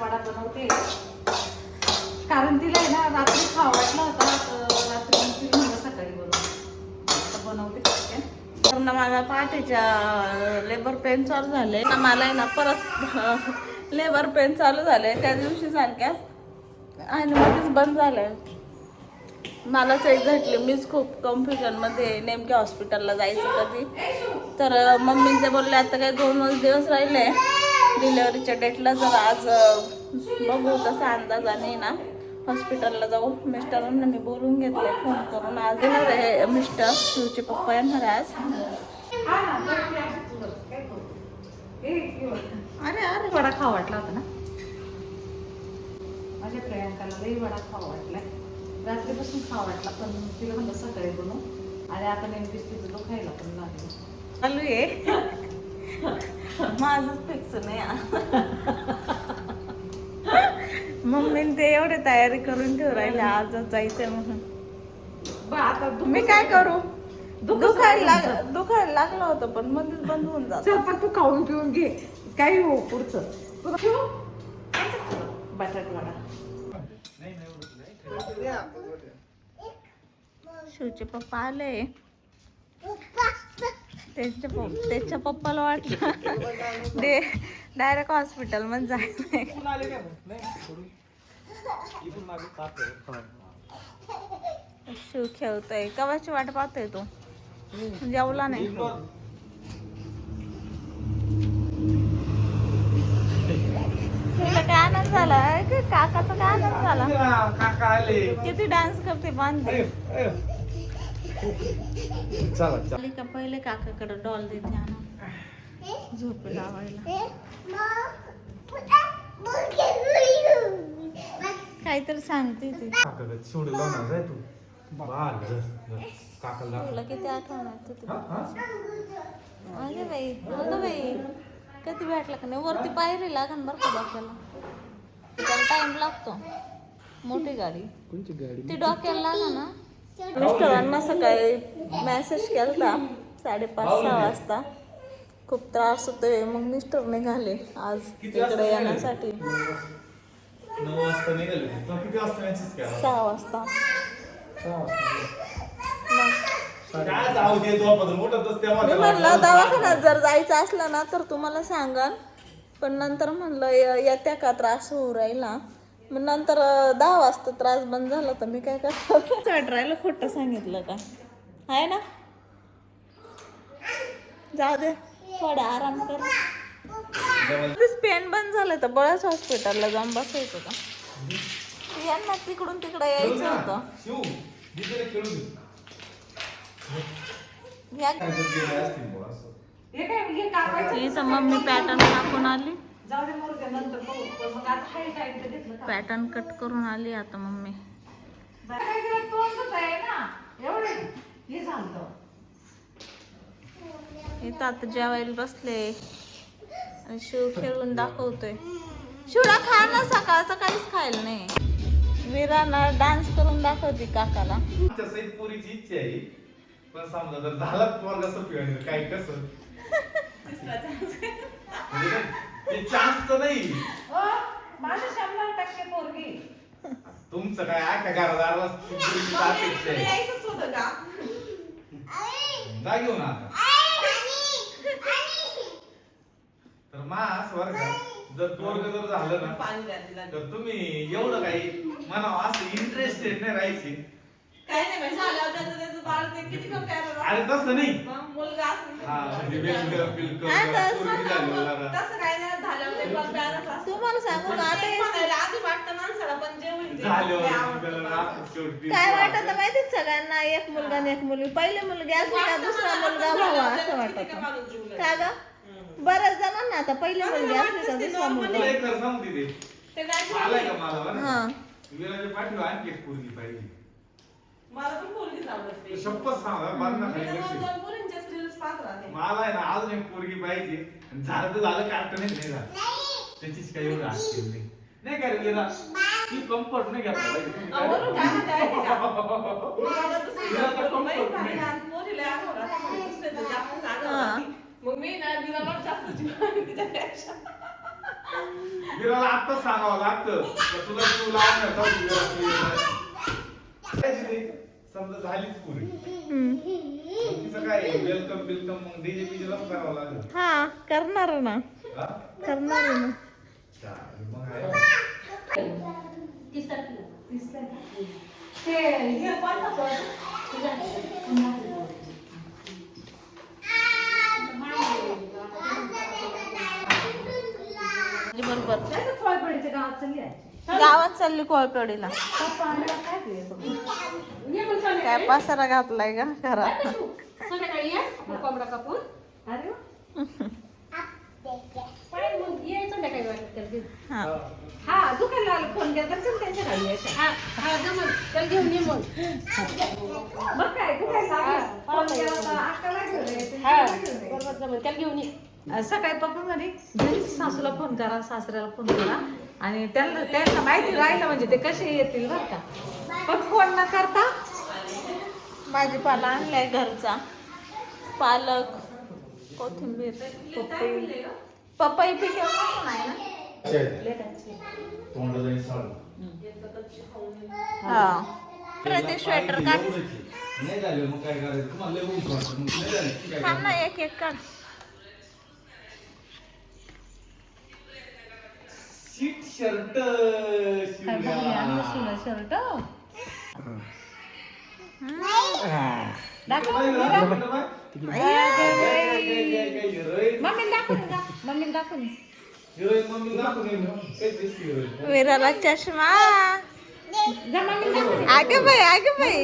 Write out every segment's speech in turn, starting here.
वडा बनवते, कारण तिला आहे ना रात्री खावा वाटला होता, रात्री तिला म्हणलं सकाळी बनवते पटकन. तर ना माझ्या पहाटेच्या लेबर पेन चालू झाले ना, मला आहे ना परत लेबर पेन चालू झाले त्या दिवशी सारख्याच, आणि मध्येच बंद झालंय. मलाच एक्झॅक्टली मीच खूप कन्फ्युजनमध्ये, नेमक्या हॉस्पिटलला जायचं कधी. तर मम्मी ते बोलले आता काही 2 दिवस राहिले डिलेवरीच्या डेटला, जर आज बघू तसा अंदाजाने ना हॉस्पिटलला जाऊ. मिस्टरांना मी बोलून घेतले फोन करून, आज येणार आहे मिस्टर, शिवचे पप्पा येणार आहे आज. अरे अरे वडा खावा वाटला होता ना माझ्या प्रियांकाला, लई वडा खावा वाटलाय, रात्रीपासून खावा वाटला, पण तिला म्हणलं सकाळी बनवू, आणि आता नेमकीच तिचं दुखायला पण लागलं. चालू आहे माझंच फिक्स नाही. मम्मीने ते एवढे तयारी करून ठेव राहिले आजच जायचंय म्हणून. आता मी काय करू, दुखायला लागलं होतं पण मध्येच बंद होऊन जात. पण तू खाऊन पिऊन घे, काही हो पुढचं बटाट वडा. शिवचे पप्पा आले, त्याच्या पप्पाला वाटलं डायरेक्ट हॉस्पिटल मध्ये जायचंय. शिव खेळतोय, कवाची वाट पाहतोय तो, जेवला नाही. तिला काय आनंद झाला, काकाचा काय आनंद झाला, किती डान्स करते बांधते. का पहिले काकाकडे डॉल देते आणा झोप लावायला. काहीतरी सांगते ती. तुला किती आठवण येते बाई, बोल बाई, कधी भेटला का नाही. वरती पायरी लागन बरं का डोक्याला, त्याला टाइम लागतो. मोठी गाडी ती डोक्याला लागा ना. मिस्टरांना सकाळी मेसेज केलता 5:30-6 वाजता, खूप त्रास होतोय, मग मिस्टर निघाले आज इकडे येण्यासाठी. 9 वाजता निघाले. तो किती वाजता मेसेज केला? 6 वाजता. काय जाऊ दे, तो आपण मोठंच तेव्हा मी म्हणलं दवाखान्यात जर जायचं असलं ना तर तुम्हाला सांगाल, पण नंतर म्हणलं येत्या का त्रास होऊ राहिला. मग नंतर 10 वाजता त्रास बंद झाला तर मी काय करणार. राहिलं खोटं सांगितलं का, आहे ना. जाऊ दे, थोडा आराम कर. पेन बंद झालं तर बळच हॉस्पिटलला जाऊन बसायचं का. यांना तिकडून तिकडे यायचं होतं. इथं मम्मी पॅटर्न टाकून आली, पॅटर्न कट करून आली आता मम्मी. इथं आता जेवायला बसले आणि शिव खेळून दाखवतोय. शिवला खा ना, सकाळचं काहीच खायला नाही. वीराना डान्स करून दाखवते काकाला. पोरीची इच्छा आहे, पण समजा जर झाला पोरगा सपी काय कसं ते चान्स तर नाही. माझं 100% पोरगी. तुमचं काय आख्या घरादाराला अपेक्षा आहे. यायचंच होतं का, जा घेऊन आता. तर मास वर का जर पोरग जर झालं ना तर तुम्ही एवढं काही म्हणावं असं इंटरेस्टेड नाही राहायची. काय नाही भाई, झालं त्याचं बाळ ते किती कम काय अरे तसं नाही. मुलगा असं हा म्हणजे वेगळं पिलकं पोरगी झालं. तसं काय नाही झालं ते पण प्यारच असतं. तुम्हाला सांगू का, आता म्हणायला आधी वाटतं माणसाला, पण जे होईल काय वाटत माहिती सगळ्यांना, एक मुलगा आणि एक मुलगी. पहिले मुलगी असली का दुसरा मुलगा व्हावा असं वाटत का ग. बऱ्याच जणांना आता पहिली मुलगी असली का दुसरा मुलगा. हा पाठीवर आणखी एक पोरगी पाहिजे. मला पण पोरगीच आवडते. शपथ सांगा मला आहे ना अजून एक पोरगी पाहिजे. झालं तर झालं, कार्टून नाही झालं त्याचीच काही एवढं आठवण नाही काय रे. ती कम्फर्ट नाही घ्या विराला आत्ताच सांगावं लागतं का तुला तू लावणार समजा झालीच पुरी तिचं काय वेलकम बिलकम मग डीजे बीजे लावून करावं लागेल. हा करणार ना, हा? करणार ना. चालेल, मग आहे. बरोबर फळपडीच्या गावात चालली आहे. गावात चालली कोळपेडीला. पप्पा आल्यावर काय ते सगळं? काय पसारा घातलाय का घरात? संध्याकाळी या कोंबडा कापून. अरे वा. पण मग ये संध्याकाळी वाटत त्याला घेऊन. हा हा दुकानला फोन केला तर त्यांच्या गाडी यायच्या. हा जमल त्याला घेऊन ये मग. मग काय दुकानला फोन केला तर अक्काला घेऊन यायचं. बरोबर जमल त्याला घेऊन ये. सकाळी पप्पा म्हणे घरीच सासूला फोन करा, सासऱ्याला फोन करा आणि त्यांना माहिती राहिलं म्हणजे ते कसे येतील बरं का. पण फोन न करता भाजीपाला आणलाय घरचा, पालक, कोथिंबीर, पपई पिके नाही ना. तोंडाला साडू. हा ते स्वेटर काढ. नाही झालं मग काय करायचं तुम्हाला लय ऊन वाटतं. मग नाही झालं की काय थांब ना, करायचं? एक एक काढ. सीट शर्ट शर्ट मम्मी दाखवून विराला चष्मा. आगे बाई, आगे बाई.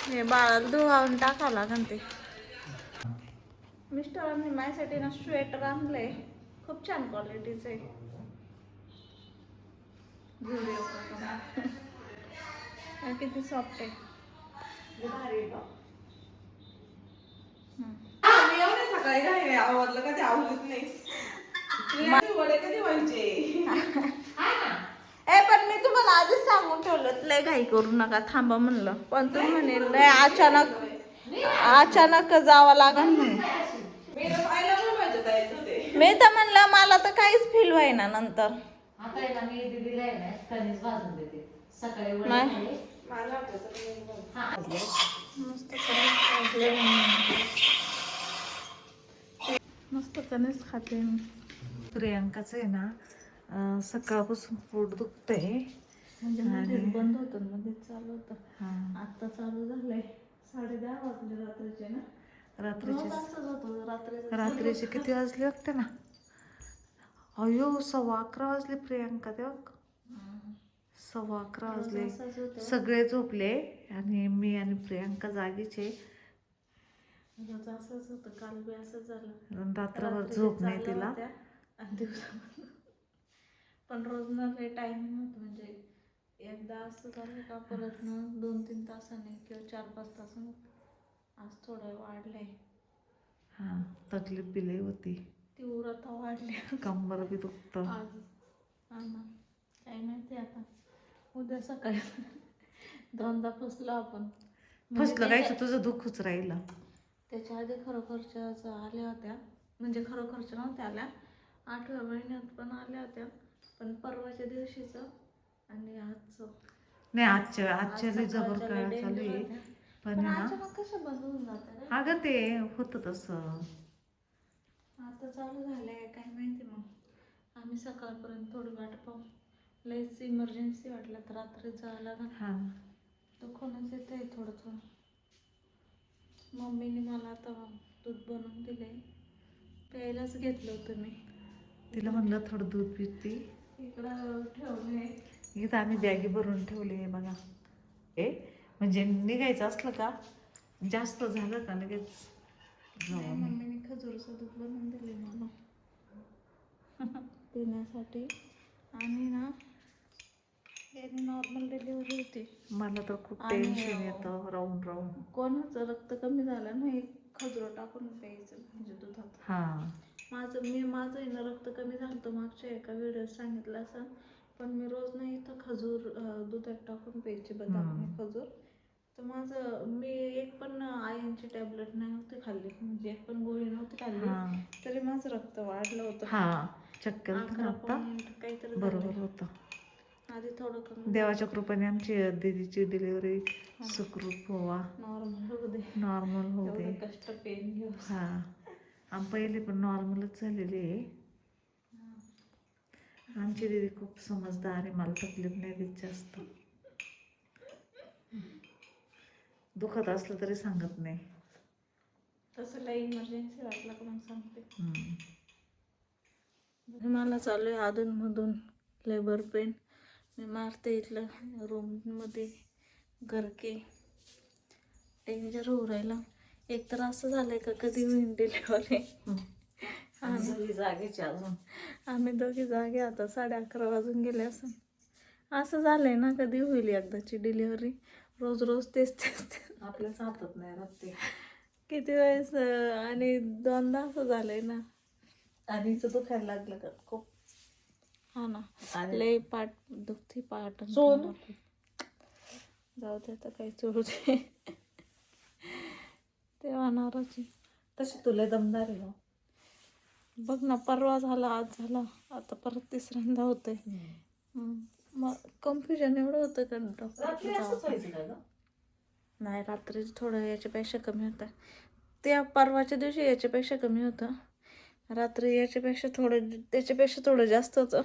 हे बाळाला धुवावून टाकावं लागन ते. मिस्टरांनी माझ्यासाठी ना स्वेटर आणलंय, खूप छान क्वालिटीचं आहे. किती सॉफ्ट आहे. सकाळी काय आवडलं का ते आवडत नाही. वडे कधी व्हायचे? ए पण मी तुम्हाला आधीच सांगून ठेवलं, लय घाई करू नका, थांबा म्हणलं. पण तुम्ही म्हणे लय अचानक जावं लागन म्हणून. मी तर म्हणलं मला तर काहीच फील व्हायना नंतर. आता आहे ना मी दीदीला आहे ना कणीस भाजून देते सकाळी वडे नाही. खाल्ले. मस्त कणीस भाजले म्हणून. मस्त कणीस खाते मी. प्रियांकाचं आहे ना सकाळपासून पोट दुखतंय. म्हणजे मध्येच बंद होतं, मध्येच चालू होतं. हा. आता चालू झालंय. 10:30 वाजले रात्रीचे ना. रात्रीचे रोज असंच होतं रात्रीचे किती वाजले बघते ना. अयो 11:15 वाजले प्रियांका तेव्हा. 11:15 वाजले. असंच होतं. सगळे झोपले आणि मी आणि प्रियांका जागीचे. रोज असंच होतं, काल बी असंच झालं. आणि रात्रभर रात्रीचे झोप नाही चालल्या तिला. होत्या आणि दिवसा पण रोज ना लय टायमिंग होतं. म्हणजे एकदा असं झालं का परत ना 2-3 तासाने किंवा 4-5 तासाने. आज थोडं वाढलंय. हा तकलीफ बिलही होती. तीव्रता वाढली कंबर बी दुखतं. आज. हा ना, काय माहिती आता. उद्या सकाळी 2दा फसलो आपण. म्हणजे फसलं काय तुझं दुःखच राहिलं. त्याच्या आधी खरोखरच्या आल्या होत्या, म्हणजे खरोखरच्या नव्हत्या आल्या, 8व्या महिन्यात पण आल्या होत्या. पण परवाच्या दिवशीचं आणि आजचं नाही आजच्या लई जबर सकाळच्या काळ लय चालू danger आहे. होत्या. पण पण आहे ना अचानक कसं बंद होऊन जातं रे? अगं ते होतं तसं. आता चालू झालंय काय माहिती. मग आम्ही सकाळपर्यंत थोडी वाट पाहू. लईच इमर्जन्सी वाटलं तर रात्री जावं लागेल. हा दुखूनच येतंय थोडं थोडं. मम्मीने मला आता दूध बनवून दिले, प्यायलाच घेतलं होतं मी. तिला म्हणलं थोडं दूध पिती. इकडं ठेवले. इथं आम्ही बॅगी भरून ठेवले बघा. म्हणजे निघायचं असलं का जास्त झालं का लगेच जाऊ आम्ही. मम्मीने खजूरचं दूध बनवून दिले मला पिण्यासाठी. आणि ना याने नॉर्मल डिलिव्हरी होती. मला तर खूप आणि टेन्शन येतं राहून राहून. कोणाचं रक्त कमी झालं ना, एक खजूर टाकून प्यायचं म्हणजे दुधात. हा माझं आहे ना रक्त कमी झालं तर मागच्या एका व्हिडिओत सांगितलं असं. पण मी रोज नाही इथं खजूर दुधात टाकून प्यायचे, बदाम आणि खजूर. तर माझं मी एक पण आयनची टॅबलेट नाही होती खाल्ली, म्हणजे एक पण गोळी नव्हती खाल्ली, तरी माझं रक्त वाढलं होतं. हा चक्कर 11 काहीतरी बरोबर होतं. आधी थोडं कमी देवाच्या कृपेने आमची दीदीची डिलिव्हरी सुखरूप व्हावा, नॉर्मल होऊ दे, नॉर्मल होऊ दे. एवढं कष्ट पेन घेऊ. हा आम पहिले पण नॉर्मलच झालेली आहे. आमची दीदी खूप समजदार आहे, मला तकलीफ नाही देत जास्त. दुखत असलं तरी सांगत नाही. तसं काही इमर्जन्सी वाटलं का मग सांगते. हम्म. मला चालू आहे अधूनमधून लेबर पेन. मी मारते इथलं रूममध्ये गरके, डेंजर होऊ राहिला. एक तर असं झालंय का कधी होईल डिलिव्हरी. आम्ही जागेची अजून आम्ही दोघी जागे, आता 11:30 वाजून गेले असं. असं झालंय ना कधी होईल एकदाची डिलिव्हरी. रोज रोज तेच तेच तेच आपल्याच हातात नाही राहत ते. किती वेळेस आणि 2दा असं झालंय ना. आणि हिचं दुखायला लागलं का खूप. हा ना, आणि- लय पाठ दुखती पाठ. चोळ. जाऊ दे आता काही चोळू दे. तेव्हा नाराजी. तशी तुला दमदार आहे. बघ ना, परवा झाला, आज झाला, आता परत तिसऱ्यांदा होतंय. मग कन्फ्युजन एवढं होतं का रात्री असंच व्हायचं का गं? नाही, रात्री थोडं याच्यापेक्षा कमी होतं. त्या परवाच्या दिवशी याच्यापेक्षा कमी होतं, रात्री याच्यापेक्षा थोडं, त्याच्यापेक्षा थोडं जास्त होतं.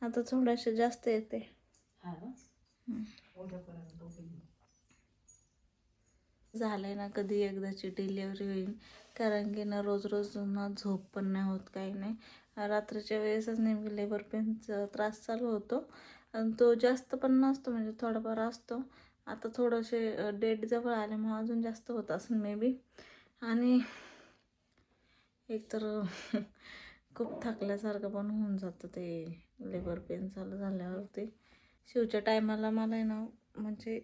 आता थोडंसं जास्त येते. हा ना. उद्यापर्यंत होईल. झालंय ना कधी एकदाची डिलिव्हरी होईल, कारण की ना रोज रोज ना झोप पण नाही होत, काही नाही. रात्रीच्या वेळेसच नेमकी लेबर पेनचा त्रास चालू होतो, आणि तो जास्त पण नसतो, म्हणजे थोडाफार असतो. आता थोडेसे डेट जवळ आल्यामुळे अजून जास्त होत असेल मे बी. आणि एकतर खूप थकल्यासारखं पण होऊन जातं ते लेबर पेन चालू झाल्यावरती. शिवच्या टायमाला मला आहे ना, म्हणजे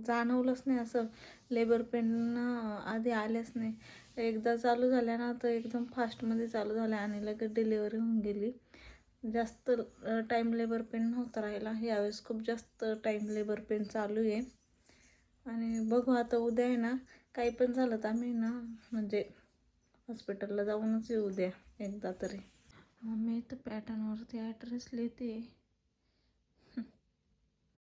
जाणवलंच नाही असं लेबर पेन आधी आलेच नाही. एकदा चालू झाल्या ना तर एकदम फास्टमध्ये चालू झाल्या आणि लगेच डिलिव्हरी होऊन गेली. जास्त टाईम लेबर पेन नव्हता राहिला. यावेळेस खूप जास्त टाईम लेबर पेन चालू आहे. आणि बघू आता उद्या आहे ना, काही पण झालं तर आम्ही ना म्हणजे हॉस्पिटलला जाऊनच येऊ द्या एकदा तरी. मी इथं पॅटर्नवरती ॲड्रेस लिहिते.